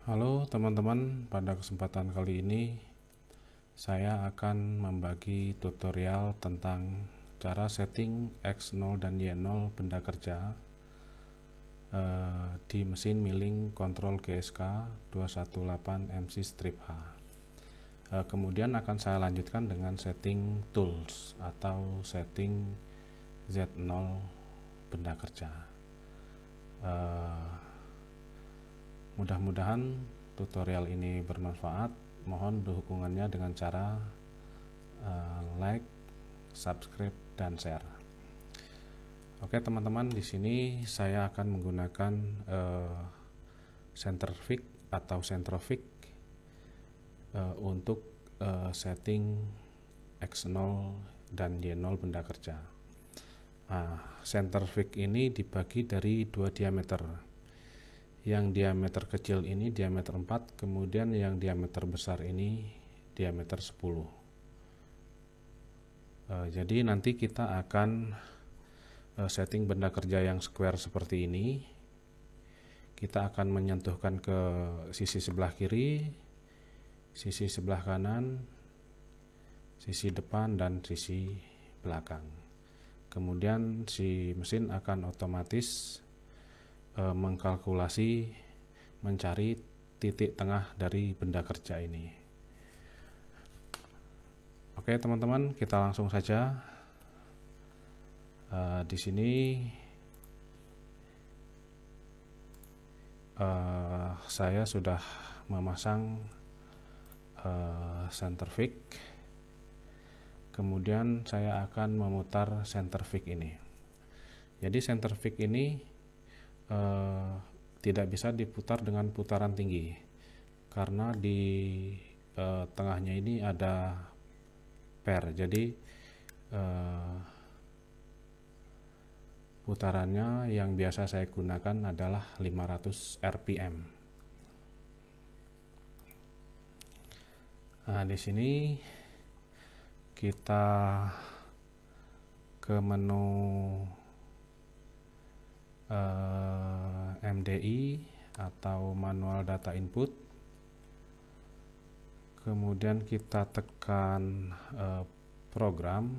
Halo teman-teman, pada kesempatan kali ini saya akan membagi tutorial tentang cara setting X0 dan Y0 benda kerja di mesin milling Control GSK 218 MC strip H. Kemudian akan saya lanjutkan dengan setting tools atau setting Z0 benda kerja. Mudah-mudahan tutorial ini bermanfaat. Mohon dukungannya dengan cara like, subscribe, dan share. Oke teman-teman, di sini saya akan menggunakan centrifuge atau centrifuge untuk setting X0 dan Y0 benda kerja. Centrifuge ini dibagi dari dua diameter. Yang diameter kecil ini diameter 4, kemudian yang diameter besar ini diameter 10. Jadi nanti kita akan setting benda kerja yang square seperti ini. Kita akan menyentuhkan ke sisi sebelah kiri, sisi sebelah kanan, sisi depan, dan sisi belakang. Kemudian si mesin akan otomatis mengkalkulasi mencari titik tengah dari benda kerja ini. Oke teman-teman, kita langsung saja. Di sini saya sudah memasang centrifuge. Kemudian saya akan memutar centrifuge ini. Jadi centrifuge ini tidak bisa diputar dengan putaran tinggi karena di tengahnya ini ada per, jadi putarannya yang biasa saya gunakan adalah 500 rpm. Nah, di sini kita ke menu MDI atau manual data input, kemudian kita tekan program.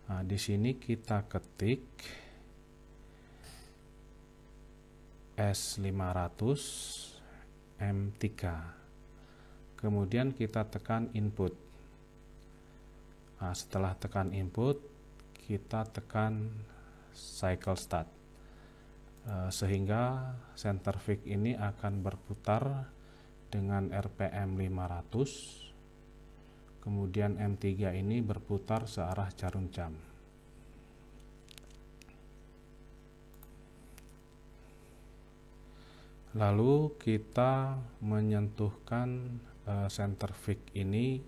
Nah, di sini kita ketik S500 M3, kemudian kita tekan input. Nah, setelah tekan input, kita tekan cycle start, sehingga centrifuge ini akan berputar dengan RPM 500, kemudian M3 ini berputar searah jarum jam. Lalu kita menyentuhkan centrifuge ini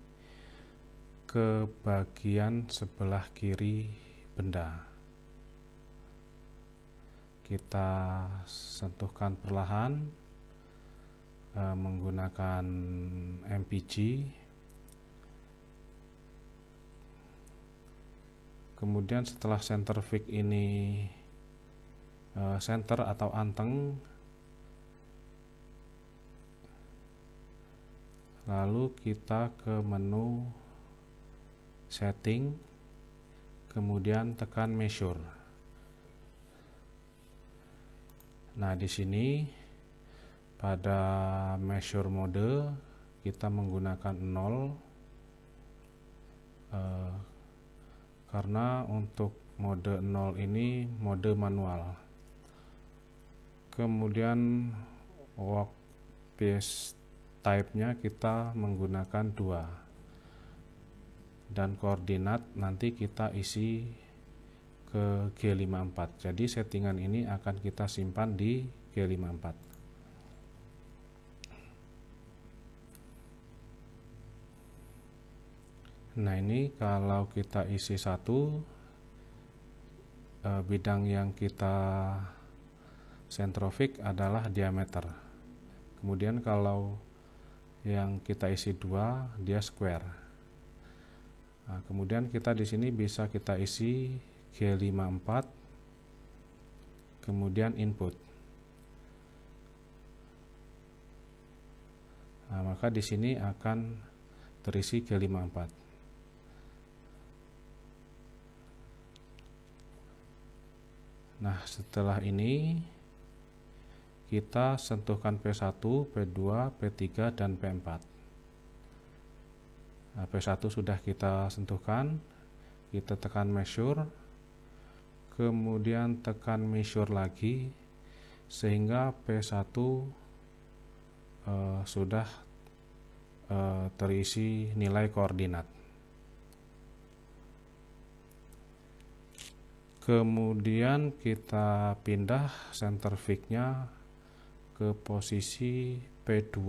ke bagian sebelah kiri benda. Kita sentuhkan perlahan menggunakan MPG. Kemudian setelah centrifuge ini center atau anteng, lalu kita ke menu setting, kemudian tekan measure. Nah, di sini pada measure mode kita menggunakan 0 karena untuk mode 0 ini mode manual. Kemudian workpiece type-nya kita menggunakan 2, dan koordinat nanti kita isi ke G54. Jadi settingan ini akan kita simpan di G54. Nah, ini kalau kita isi 1, bidang yang kita centrifuge adalah diameter. Kemudian kalau yang kita isi 2, dia square. Nah, kemudian kita di sini bisa kita isi G54, kemudian input. maka di sini akan terisi G54. Nah, setelah ini kita sentuhkan P1, P2, P3, dan P4. Nah, P1 sudah kita sentuhkan, kita tekan measure, kemudian tekan measure lagi, sehingga P1 sudah terisi nilai koordinat. Kemudian kita pindah centerfix-nya ke posisi P2.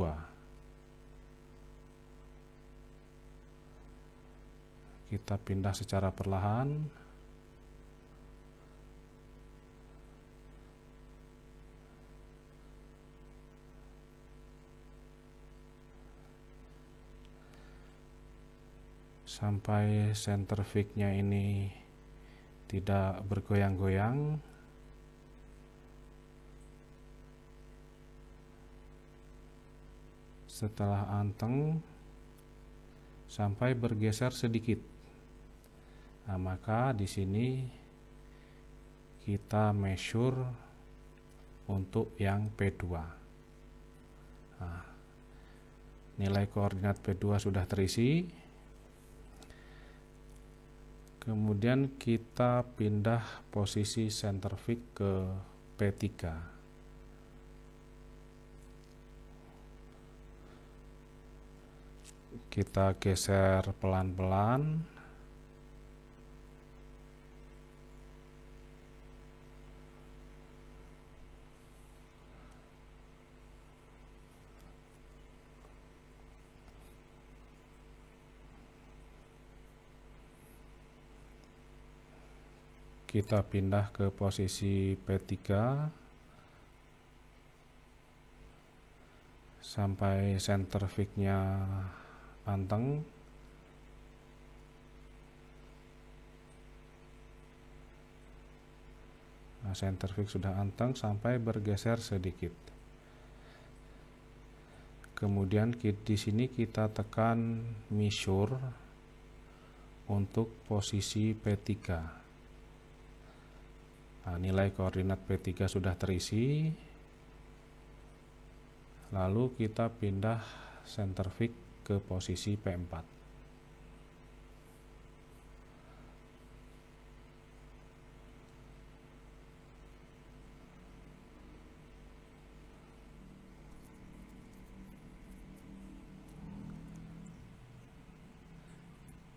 Kita pindah secara perlahan. Sampai centerfix-nya ini tidak bergoyang-goyang. Setelah anteng sampai bergeser sedikit. Nah, maka di sini kita measure untuk yang P2. Nah, nilai koordinat P2 sudah terisi. Kemudian kita pindah posisi centerfix ke P3. Kita geser pelan-pelan. Kita pindah ke posisi P3 sampai centerfix-nya anteng. Nah, centerfix sudah anteng sampai bergeser sedikit. Kemudian di sini kita tekan measure untuk posisi P3. Nah, nilai koordinat P3 sudah terisi. Lalu kita pindah centerfix ke posisi P4.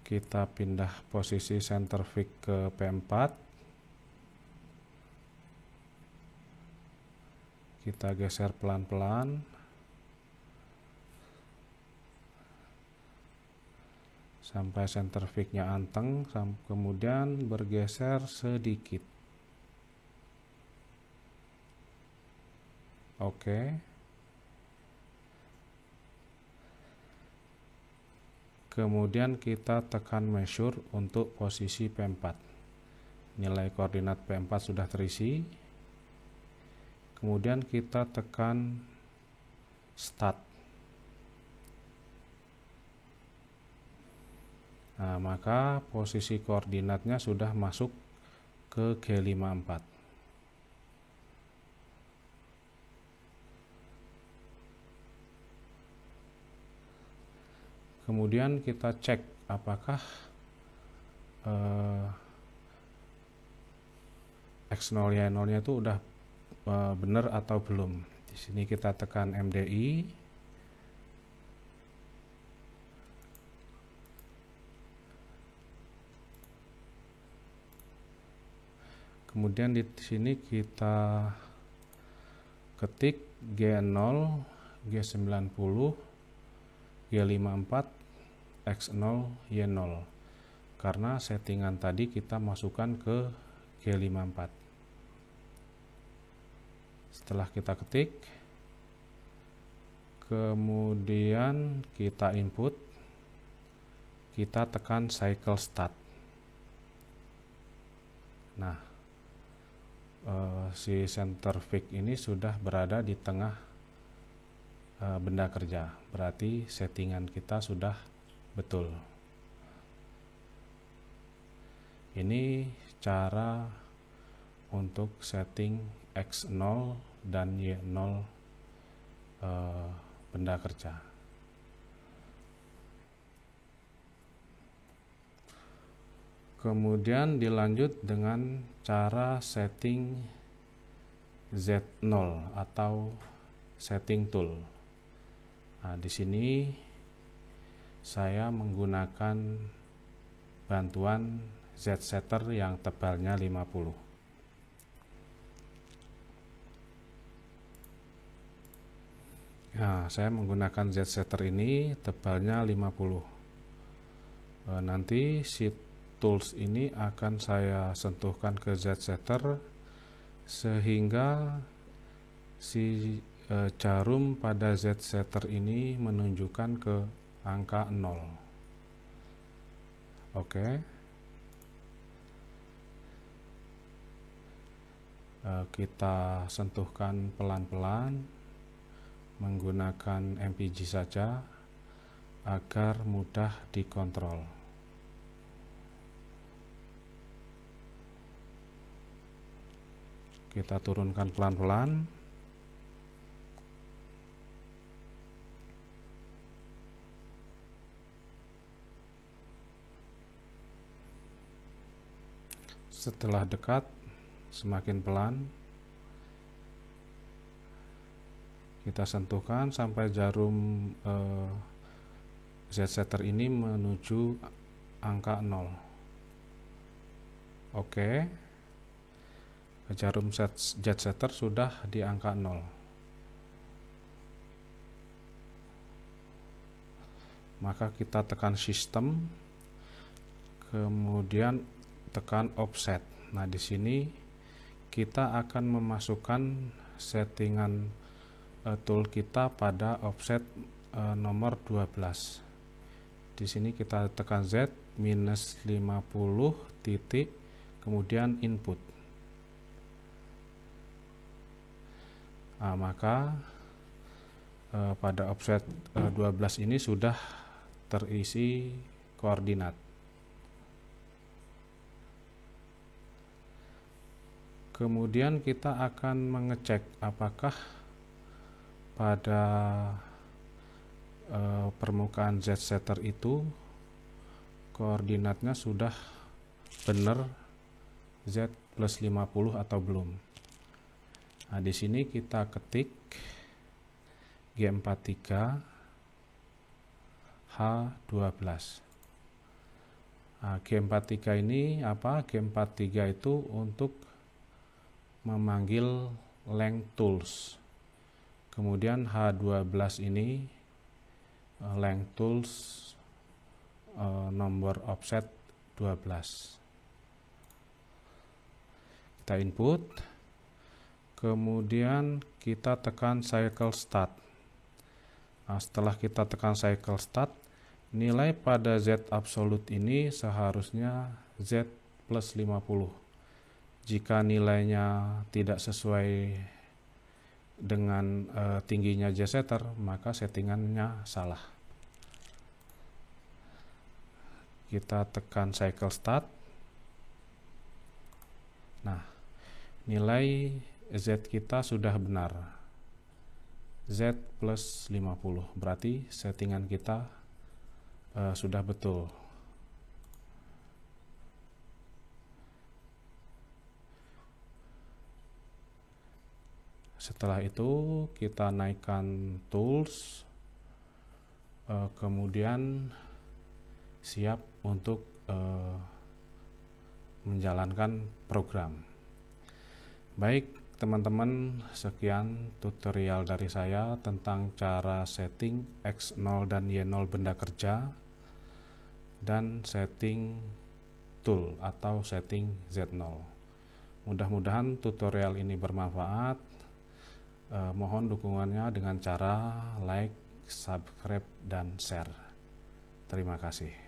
Kita pindah posisi centerfix ke P4. Kita geser pelan-pelan sampai centerfix-nya anteng, kemudian bergeser sedikit. Oke. Kemudian kita tekan measure untuk posisi P4. Nilai koordinat P4 sudah terisi. Kemudian kita tekan start. Nah, maka posisi koordinatnya sudah masuk ke G54. Kemudian kita cek apakah X0 Y0-nya itu udah benar atau belum. Di sini kita tekan MDI. Kemudian di sini kita ketik G0, G90, G54, X0, Y0. Karena settingan tadi kita masukkan ke G54. Setelah kita ketik, kemudian kita input, kita tekan cycle start. Nah, si centerfix ini sudah berada di tengah benda kerja. Berarti settingan kita sudah betul. Ini cara untuk setting X0 dan Y0 benda kerja. Kemudian dilanjut dengan cara setting Z0 atau setting tool. Nah, di sini saya menggunakan bantuan Z-setter yang tebalnya 50. Nah, saya menggunakan Z-setter ini tebalnya 50. Nanti si tools ini akan saya sentuhkan ke Z-setter sehingga si jarum pada Z-setter ini menunjukkan ke angka 0. Oke. Kita sentuhkan pelan-pelan menggunakan MPG saja agar mudah dikontrol. Kita turunkan pelan-pelan. Setelah dekat, semakin pelan kita sentuhkan sampai jarum Z-setter ini menuju angka 0. Oke. Jarum Z-setter sudah di angka 0. Maka kita tekan sistem, kemudian tekan offset. Nah, di sini kita akan memasukkan settingan tool kita pada offset nomor 12. Di sini kita tekan Z minus 50 titik, kemudian input. Nah, maka pada offset 12 ini sudah terisi koordinat. Kemudian kita akan mengecek apakah pada permukaan Z-setter itu koordinatnya sudah benar Z plus 50 atau belum. Nah, di sini kita ketik G43 H12. Nah, G43 ini apa? G43 itu untuk memanggil length tools. Kemudian H12 ini length tools nomor offset 12. Kita input, kemudian kita tekan cycle start. Nah, setelah kita tekan cycle start, nilai pada Z absolute ini seharusnya Z plus 50. Jika nilainya tidak sesuai dengan tingginya Z-setter, maka settingannya salah. Kita tekan cycle start. Nah, nilai Z kita sudah benar, Z plus 50, berarti settingan kita sudah betul. Setelah itu kita naikkan tools, kemudian siap untuk menjalankan program. Baik teman-teman, sekian tutorial dari saya tentang cara setting X0 dan Y0 benda kerja dan setting tool atau setting Z0. Mudah-mudahan tutorial ini bermanfaat. Mohon dukungannya dengan cara like, subscribe, dan share. Terima kasih.